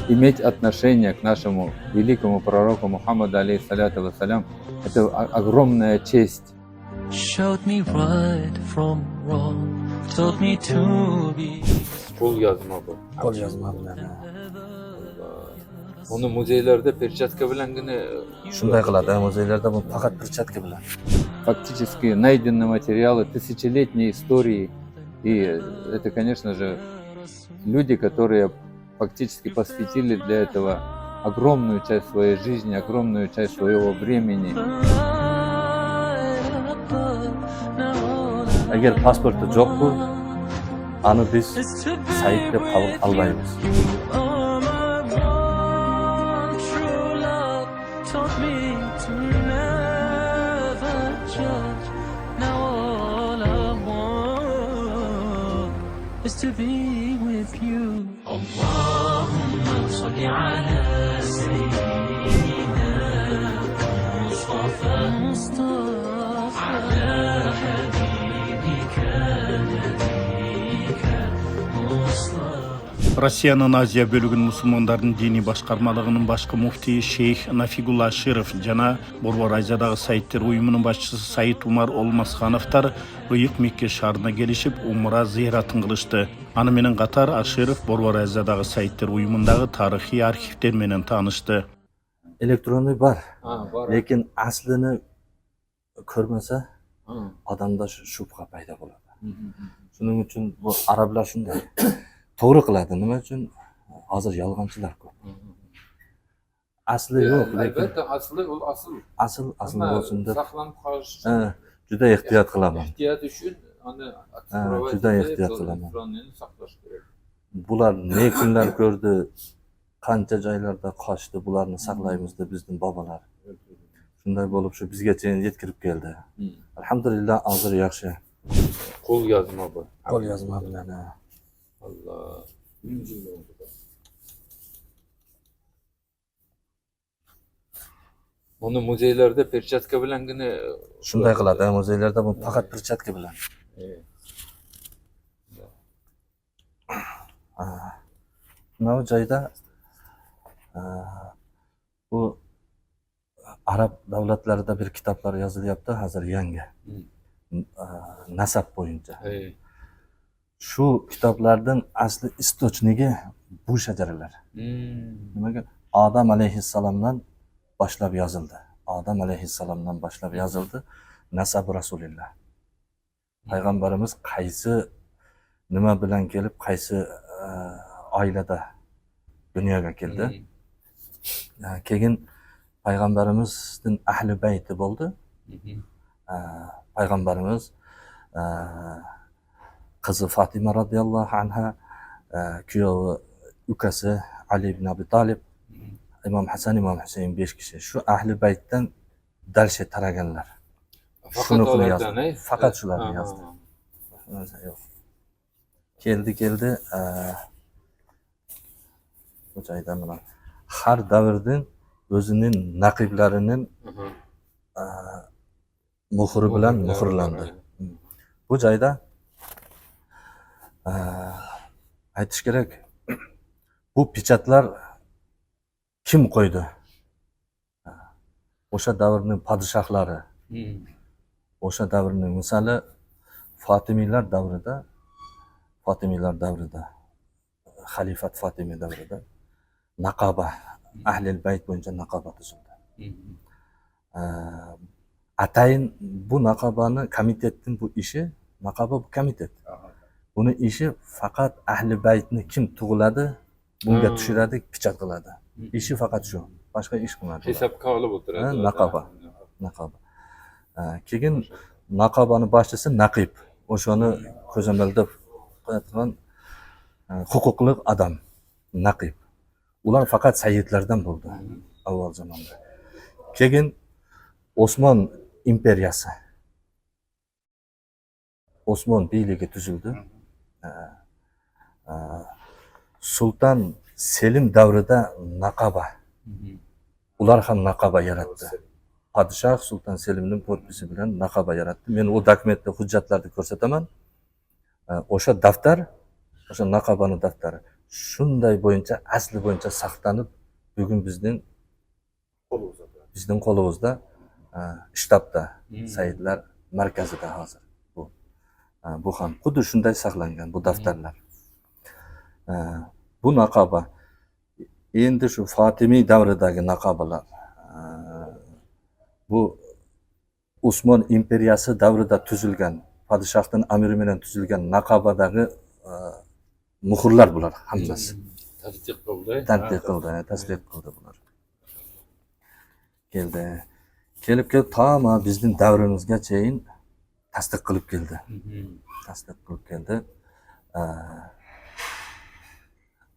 Иметь отношение к нашему великому пророку Мухаммаду, алейхиссаляту вассалям, это огромная честь. Showed me right from wrong, told me to be. Kol yazma bu. Qo'lyozma bilan. Onu muzeylerde perchatka bilan gina Shunday qiladi, muzeylarda bu faqat perchatka bilan. фактически найдены материалы тысячелетней истории. И это, конечно же, люди, которые фактически посвятили для этого огромную часть своей жизни, огромную часть своего времени. Agar pasporti yo'q bu, ani biz Said deb qabul qilmaymiz. Is to be with you. Allahumma salli ala sayyidina Mustafa ala habibika nabiyika Mustafa. Россиянын Азия бөлігін мұсылмандардың дини башқармалығының башқы муфтии шейх Нафигулла Аширов жана Борбор Азиядағы сайттер уюмунун башчысы Саид Умар Олмасхановтар Ыйык Мекке шаарына келишип умра зыяратын кылышты. Аны менен катар Аширов Борбор Азиядағы сайттер уюмундагы тарыхый архивдер менен таанышты. Elektronniy bor, Var. lekin aslini ko'rmasa odamda shubha paydo bo'ladi. Shuning uchun bu arablar shunday to'g'ri qiladi. Nima uchun? Hozir yolg'onchilar ko'p. Asli yo'q, lekin Albatta asli ul asl. asl bo'lsin deb Saqlanib qolish uchun juda ehtiyot qilaman. ehtiyot uchun uni juda ehtiyot qilaman. saqlash kerak. Bular ne kunlar ko'rdi, qancha joylarda qochdi, bularni saqlaymiz deb bizning bobolar. Shunday bo'lib shu bizgacha yetkirib keldi. Alhamdulillah, hozir yaxshi. Qo'l yozma bu. Qo'lyozma bilan. Allah. Onu muzeylerde perchatka bilan gina Shunday qiladi, muzeylarda bu faqat perchatka bilan. Mana joyda bu arab davlatlarida bir kitoblar yozilyapti, hozir yangi. Nasab bo'yicha. Shu kitoblardan asli istochniga bu shajaralar. Nimaga? Odam alayhissalomdan boshlab yozildi. Odam alayhissalomdan boshlab yozildi. Nasab Rasulillah. Payg'ambarimiz qaysi nima bilan kelib, qaysi oilada dunyoga keldi. Keyin payg'ambarimizning ahli bayti bo'ldi. Payg'ambarimiz qizi Fatima radhiyallohu anha, kuyovi ukasi Ali ibn Abi Talib, Imom Hasan, Imom Husayn 5 kishi. Shu ahli baytdan darsha taraganlar. Shuni qilyapti. Faqat shularni yozdi. Yo'q. Keldi bu joyda mana har davrdan o'zining naqiblarining muhri bilan muhrlandi. Bu joyda aytish kerak, bu pechatlar kim qo'ydi? O'sha davrning podshohlari. O'sha davrning misoli Fatimiylar davrida xalifat Fatimiy davrida naqoba, ahli bayt bo'yicha naqoba tuzildi. Atayin bu naqobani komitetning bu ishi, naqoba bu komitet. Buni ishi faqat ahli baytni kim tug'iladi, bunga tushiradi, pichat qiladi. Ishi faqat shu. Boshqa ish qilmaydi. Hisobga olib o'tiradi. Naqoba. Keyin naqobani boshchisi naqib. O'shani ko'zamaldab qo'yadigan huquqli odam naqib. Ular faqat sayyidlardan bo'ldi avval zamonda. Keyin Osmon imperiyasi. Osmon beyligi tuzildi. Sultan Selim davrida naqoba. Ular ham naqoba yaratdi. Podshoh Sultan Selimning podpisi bilan naqoba yaratdi. Men u dokumentda hujjatlarni ko'rsataman. O'sha daftar, o'sha naqobaning daftari. shunday bo'yicha asli bo'yicha saqlanib bugun bizning qo'limizda shtabda Saidlar markazida hozir bu ham xuddi shunday saqlangan bu daftarlar. Bu naqoba endi shu Fatimiy davridagi naqobalar, bu Osmon imperiyasi davrida tuzilgan, podshohning amri bilan tuzilgan naqobadagi muhrlar bular hammasi. Tasdiq qildi bular. Kelib tama bizning davrimizga chayin tasdiq qilib keldi.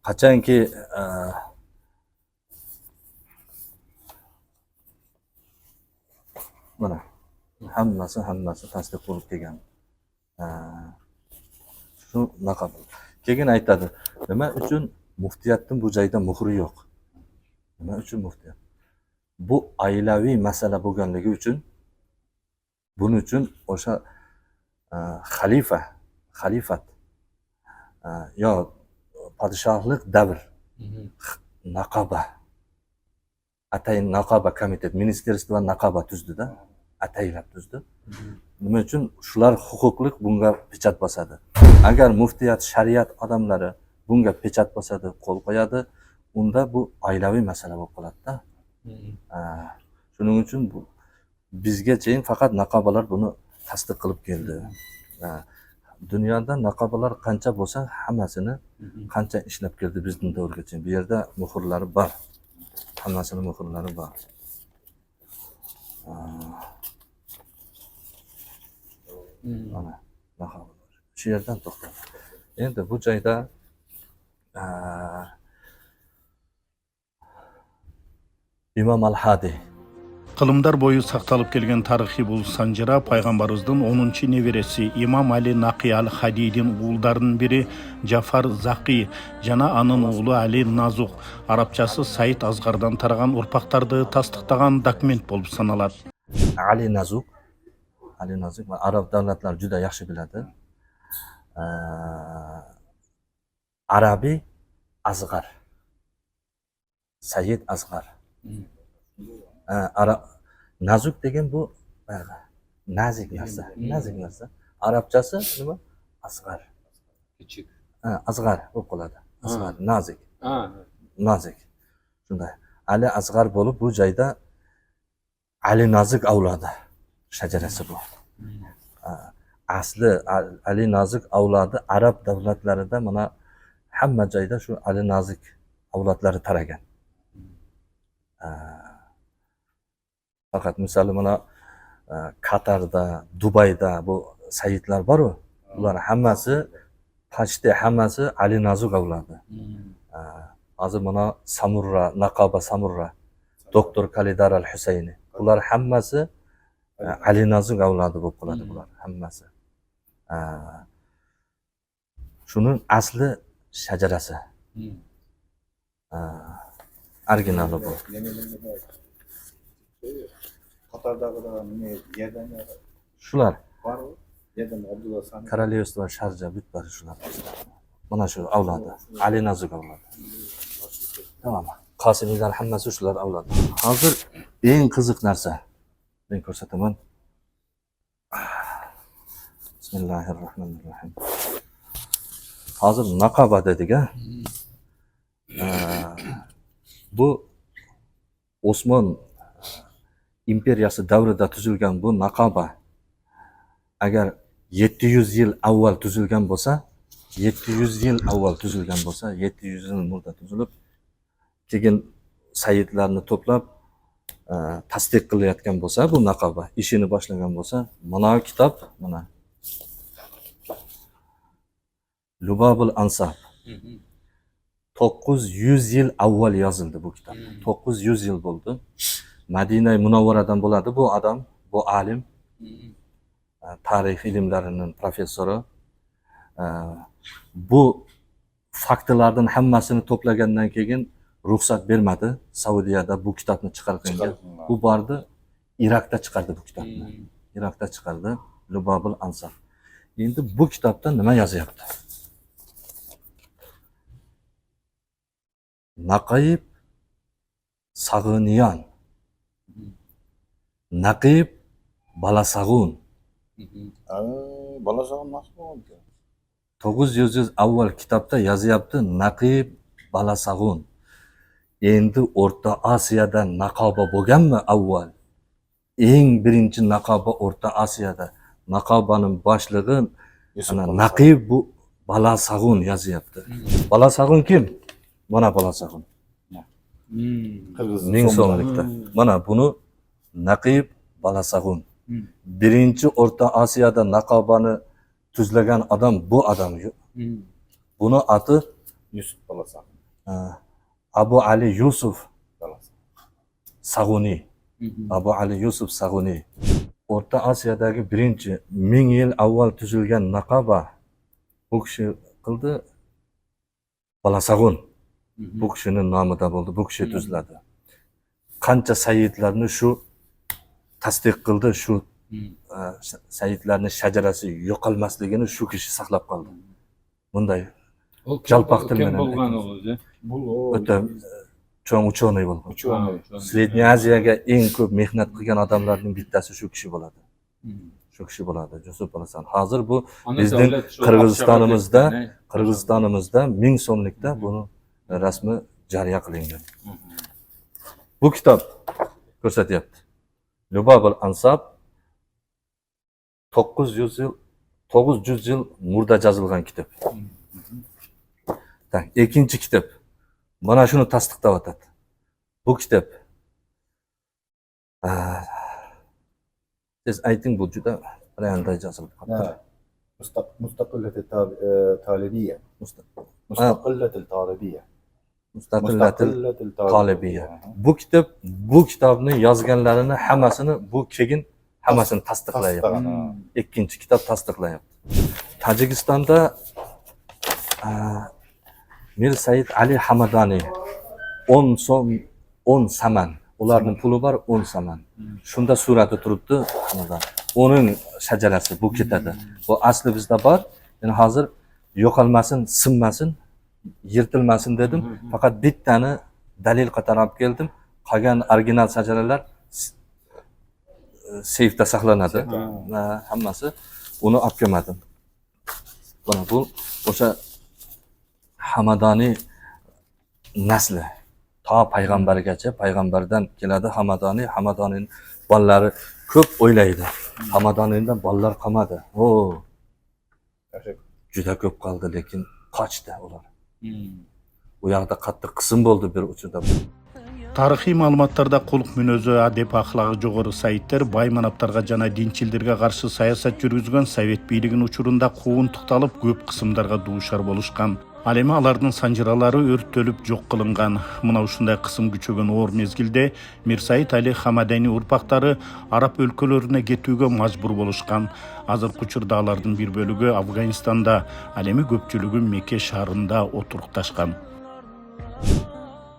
Qachonki mana hammasi tasdiq bo'lib kelgan. Shu naqoba. Keyin aytadi, nima uchun muftiyatning bu joyda muhri yo'q? Nima uchun muftiyat? Bu oilaviy masala bo'lganligi uchun, buning uchun o'sha xalifat yo podshohlik davr naqoba, atayin naqoba komitet, ministerstvo naqoba tuzdida, ataylab tuzdi. Nima uchun? Shular huquqliq bunga pechat bosadi. Agar muftiyat, shariat odamlari bunga pechat bosadi, qo'l qo'yadi, unda bu oilaviy masala bo'lib qoladi-da. Shuning uchun bu bizgacha faqat naqobalar buni tasdiq qilib keldi. Dunyoda naqobalar qancha bo'lsa, hammasini qancha ishlab keldi bizning davrgacha. Bu yerda muhrlari bor. Hammasini muhrlari bor. Mana naqobalar. Shu yerdan to'xtab. Endi bu joyda İmam al-Hadi Кылымдар бою сакталып келген тарыхый бул санжыра пайгамбарыбыздын 10-неберesi Имам Али Нақи ал-Хадидин уулдарынын бири Джафар Заки жана анын уулу Али Назук, арабчасы Саид Азгардан тараган урпактарды тастыктаган документ болуп саналат. Ali Nazuk arab davlatlari juda yaxshi biladi. Arabiy Azgar, Said Azgar. Nazuk degan bu nazik narsa. Arabchasi nima? Asg'ar. Kichik. Asg'ar bo'lib qoladi. Asg'ar, nazik. Shunday. Ali Asg'ar bo'lib bu joyda Ali Nazik avlodi shajarasi bu. Asli Ali Nazik avlodi arab davlatlarida mana hamma joyda shu Ali Nazik avlodlari taragan. Faqat misali mana Qatarda, Dubayda bu Saidlar bor-ku, ular hammasi Ali Nazuk avlodi. Hozir mana Naqoba Samurra, doktor Kalidar al-Husayni, ular hammasi Ali Nazuk avlodi bo'lib qoladi bular hammasi. Shuning asli shajarasi. Originali bu. Qatardagilar ne yerdan Shular var mı? Yerdan Abdullah Sani. Korolevstvo Sharja bitlar shular. Mana shu avlodi, Ali Nazuk avlodi. Tamam. Qosimiylar hammasi shular avlodi. Hozir eng qiziq narsa men ko'rsataman. Bismillahirrohmanirrohim. Hozir naqoba dedik-a. Bu Osmon imperiyasi davrida tuzilgan bu naqoba agar 700 yil avval tuzilgan bo'lsa, 700 yil muddat tuzilib, keyin Saidlarni to'plab tasdiq qilayotgan bo'lsa, bu naqoba ishini boshlagan bo'lsa, mana kitob, mana Lubabul Ansab 900 yil avval yozildi bu kitob. 900 yil bo'ldi. Madina Munavvaradan bo'ladi bu odam, bu alim, tarix ilmlarining professori. Bu faktlardan hammasini to'plagandan keyin ruxsat bermadi Saudiyada bu kitobni chiqarishga. Bu bordi Iroqda chiqardi bu kitobni. Iroqda chiqardi Lubabul Ansab. Endi bu kitobda nima yozyapti? Naqib Sag'iniyan, Naqib Balasag'un. Balasag'un nasıl oldu? 900 yıl avval kitapta yazıyaptı Naqib Balasag'un. Endi O'rta Asiyada naqoba bo'lganmi avval? Eng birinchi naqoba O'rta Asiyada. Naqobaning boshlig'i Naqib bu Balasag'un yozyapti. Balasag'un kim? Mana Balasag'un. Kırgız. 1000 so'mlikda. Mana buni Naqib Balasag'un. Birinchi O'rta Asiyada naqobani tuzlagan adam bu adam. Buni ati Yusuf Balasag'un. Abu Ali Yusuf Balasag'un. Sag'uni. Abu Ali Yusuf Sag'uni. O'rta Osiyodagi birinchi 1000 yil avval tuzilgan naqoba bu kishi qildi. Balasag'un bu kishining nomida bo'ldi. Bu kishi tuzladi. Qancha sayyidlarni shu tasdiq qildi, shu sayyidlarning shajarasi yo'qolmasligini shu kishi saqlab qoldi. Bunday jalpoq til bilan bo'lgan o'zi. Bu o'ta cho'ng uchoniy bo'lgan. uçuyor. Sredniy Aziyaga eng ko'p mehnat qilgan odamlarning bittasi shu kishi bo'ladi. Shu kishi bo'ladi, Yusuf Balasan. Hozir bu bizning Qirg'izistonimizda 1000 so'mlikda buni rasmi jariya qilingan. Bu kitob ko'rsatyapti. Lubabul Ansab 900 yil murda yozilgan kitob. Ikkinchi kitob. Mana shuni tasdiqlayotadi. Bu kitob. Siz ayting, bu juda bayanday yozilib qoldi. مستقلة الطالبية. Mustaqillat Tolibiyya. Bu kitobni yozganlarini hammasini bu keyin hammasini tasdiqlayapti. Ikkinchi kitob tasdiqlayapti. Tojikistonda Mir Said Ali Hamadani 10 so'm 10 saman. Ularning puli bor 10 saman. Shunda surati turibdi Hamadani. Onun shajarasi bu ketadi. Bu asli bizda bor. Yani hozir yo'qolmasin, sinmasin, yirtilmasin dedim. Faqat bittani dalil qatori olib keldim. Qolgan original shajaralar seyfda saqlanadi. Hammasi uni olib kelmadim. Mana bu o'sha Hamadani nasli. Ta payg'ambargacha, payg'ambardan keladi Hamadani. Hamadanining bolalari ko'p o'ylaydi. Hamadoniydan bolalar qolmadi. Juda ko'p qoldi, lekin qochdi ular. Bu yoqda qattiq qism bo'ldi bir uchida. Tarixiy ma'lumotlarda qulluq minözü, adep axlagı jogorу sayттер бай манаптарга жана динчилдерге каршы саясат жүргүзгөн совет бийлигинин учурунда куугунтукталып көп кысымдарга дуушар болушкан. Ал эми алардын санжыралары өрттөлүп жок кылынган. Мына ушундай кысым күчөгөн оор мезгилде Мир Саид Али Хамадани урпактары араб өлкөлөрүнө кетүүгө мажбур болушкан. Азыркы учурда алардын бир бөлүгү Афганистанда, ал эми көпчүлүгү Мекке шаарында отурукташкан.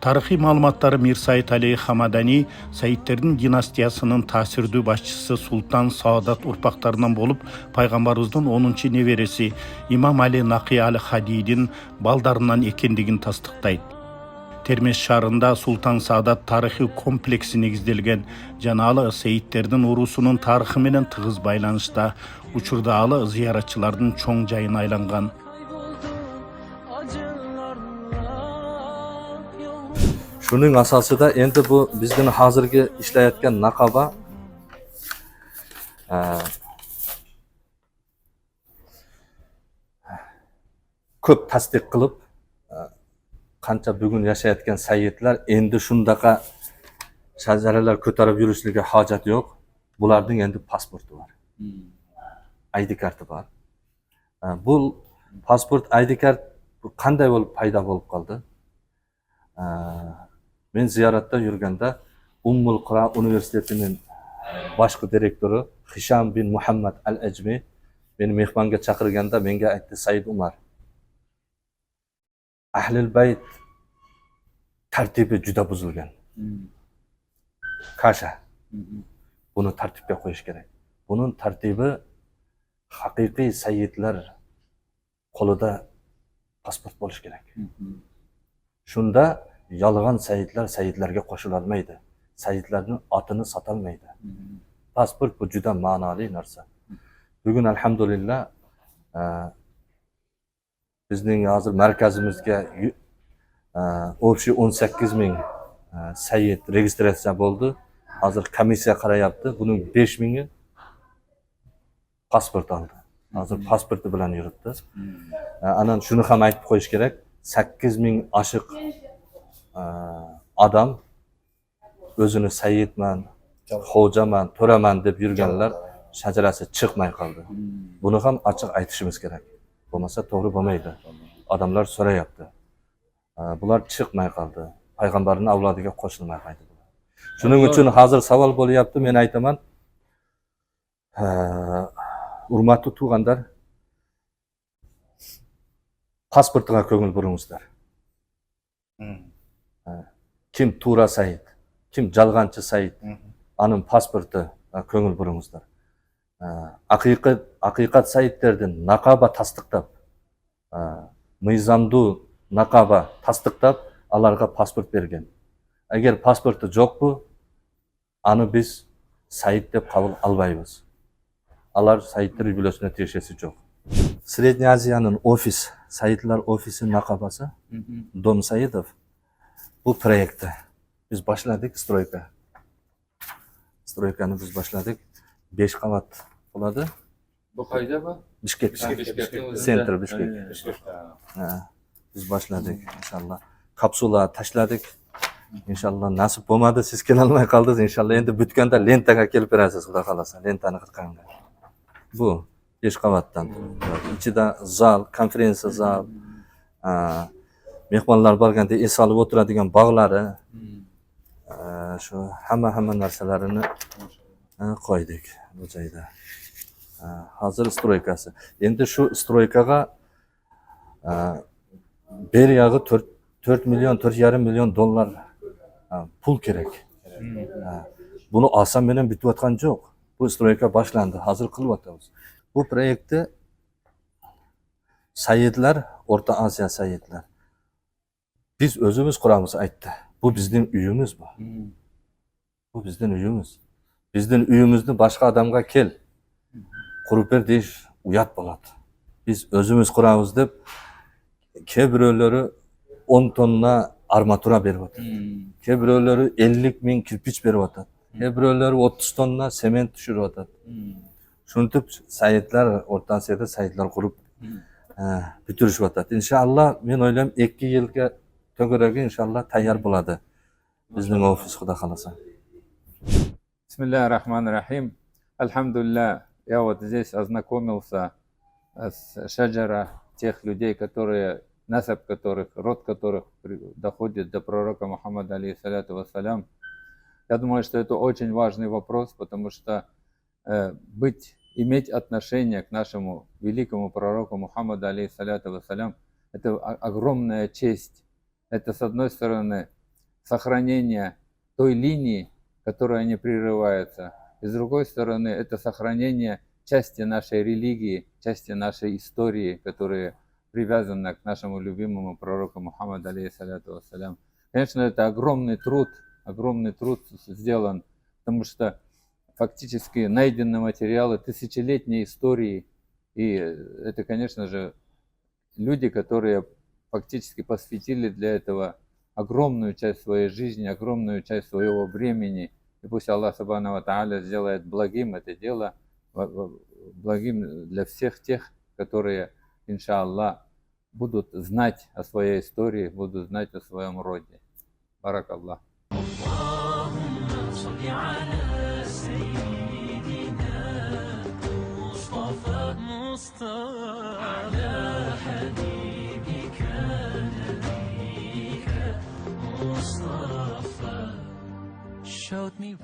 Тарихи маалыматтары Мир Саид Али Хамадани Саидтердин династиясынын таасирдүү башчысы Султан Саадат урпактарынан болуп, пайгамбарыбыздын 10-чы небереси Имам Али Нақи Аль-Хадидин балдарынан экендигин тастыктайт. Термеш шаарында Султан Саадат тарыхый комплекси негизделген жана ал Саидтердин урусунун тарыхы менен тыгыз байланышта. Учурда ал зыяратчылардын чоң жайына айланган. Şunun asasida endi bu bizning hozirgi ishlayotgan naqoba ko'p tasdiq qilib qancha bugun yashayotgan sayyidlar endi shundaqa shajaralar ko'tarib yurishligi hojat yo'q. Bularning endi pasporti bor. ID karti bor. Bu pasport ID kart qanday bo'lib paydo bo'lib qoldi? Men ziyoratda yurganda Ummul Qura universitetining boshqa direktori Hisham bin Muhammad al-Ajmi meni mehmonga chaqirganda menga aytdi, Said Umar, Ahlul Bayt tartibi juda buzilgan. Kasha. Buni tartibga qo'yish kerak. Buning tartibi haqiqiy sayyidlar qo'lida pasport bo'lish kerak. Shunda yolg'on sayidlar sayidlarga qo'shilolmaydi. Sayidlarning otini sotolmaydi. Pasport bu juda ma'noli narsa. Bugun alhamdulillah bizning hozir markazimizga общий 18 ming sayid registratsiya bo'ldi. Hozir komissiya qarayapti. Buning 5 mingi pasport oldi. Hozir pasporti bilan yuribdi. Anan shuni ham aytib qo'yish kerak. 8 ming oshiq odam o'zini sayidman, xo'jaman, to'raman deb yurganlar shajarasi chiqmay qoldi. Buni ham ochiq aytishimiz kerak. Bo'lmasa to'g'ri bo'lmaydi. Odamlar so'rayapti. Bular chiqmay qoldi. Payg'ambarning avlodiga qo'shilmay qoldi. Shuning uchun hozir savol bo'lyapti, men aytaman. Hurmatli tug'anlar, pasportiga ko'ngil buringizlar. Kim Tura sayid, kim jalg'anchi sayid, aning pasporti ko'ngil buringizlar. Haqiqat sayidlardan naqaba tasdiqlab, Mizamdu naqaba tasdiqlab, ularga pasport bergan. Agar pasporti yo'q bu, ani biz sayid deb qabul olmaymiz. Ular sayidlar yubileyine tegishisi yo'q. Srednye Aziyaning ofis, sayidlar ofisi naqabasi, Dom Saidov bu proyektda biz boshladik stroyka. Stroykani biz boshladik. 5 qavat bo'ladi. Bu qayda bu? Bishkek. Center Bishkek. Biz boshladik inshaalloh. Kapsula tashladik. İnşallah nasip bo'lmadi, siz kelolmay qoldingiz. İnşallah endi bitganda lentaga kelib berasiz, xudo xolasa. Lentani qirqanga. Bu 5 qavatdan. İchida zal, konferensiya zal, mehmonlar borganda es olib o'tiradigan bog'lari, shu hamma narsalarini qo'ydik bu joyda. Hozir stroykasi. Endi shu stroykaga beriyog'i 4 milyon, 4,5 milyon dollar pul kerak. Buni olsam men ham bitayotgan yo'q. Bu stroyka boshlandi, hozir qilyapmiz. Bu proyektni sayidlar, O'rta Osiyo sayidlar biz o'zimiz quramiz aytdi. Bu bizning uyimiz bu. Bu bizning uyimiz. Bizning uyimizni boshqa odamga kel, qurib ber deyish uyat bo'ladi. Biz o'zimiz quramiz deb kebirovlari 10 tonna armatura beryapti. Kebirovlari 50 ming kirpich beryapti. Kebirovlari 30 tonna sement tushiryapti. Shunitib sayidlar, O'rta Osiyoda sayidlar qurib bitirishyapti. Inshaalloh men o'ylayman 2 yilga to'g'riga inshaalloh tayyor bo'ladi bizning ofis, xudo xolasa. Бисмиллахир-рахманир-рахим. Альхамдулилlah, я вот здесь ознакомился с шаджара тех людей, которые, насаб которых, род которых доходит до пророка Мухаммада, алейхиссалату вассалям. Я думаю, что это очень важный вопрос, потому что иметь отношение к нашему великому пророку Мухаммаду, алейхиссалату вассалям, это огромная честь. Это, с одной стороны, сохранение той линии, которая не прерывается, и с другой стороны, это сохранение части нашей религии, части нашей истории, которые привязаны к нашему любимому пророку Мухаммаду, алейхиссалату вассалям. Конечно, это огромный труд сделан, потому что фактически найдены материалы тысячелетней истории, и это, конечно же, люди, которые фактически посвятили для этого огромную часть своей жизни, огромную часть своего времени. И пусть Аллах Субхану ва Тааля сделает благим это дело, благим для всех тех, которые, иншаллах, будут знать о своей истории, будут знать о своем роде. Баракаллах. Showed me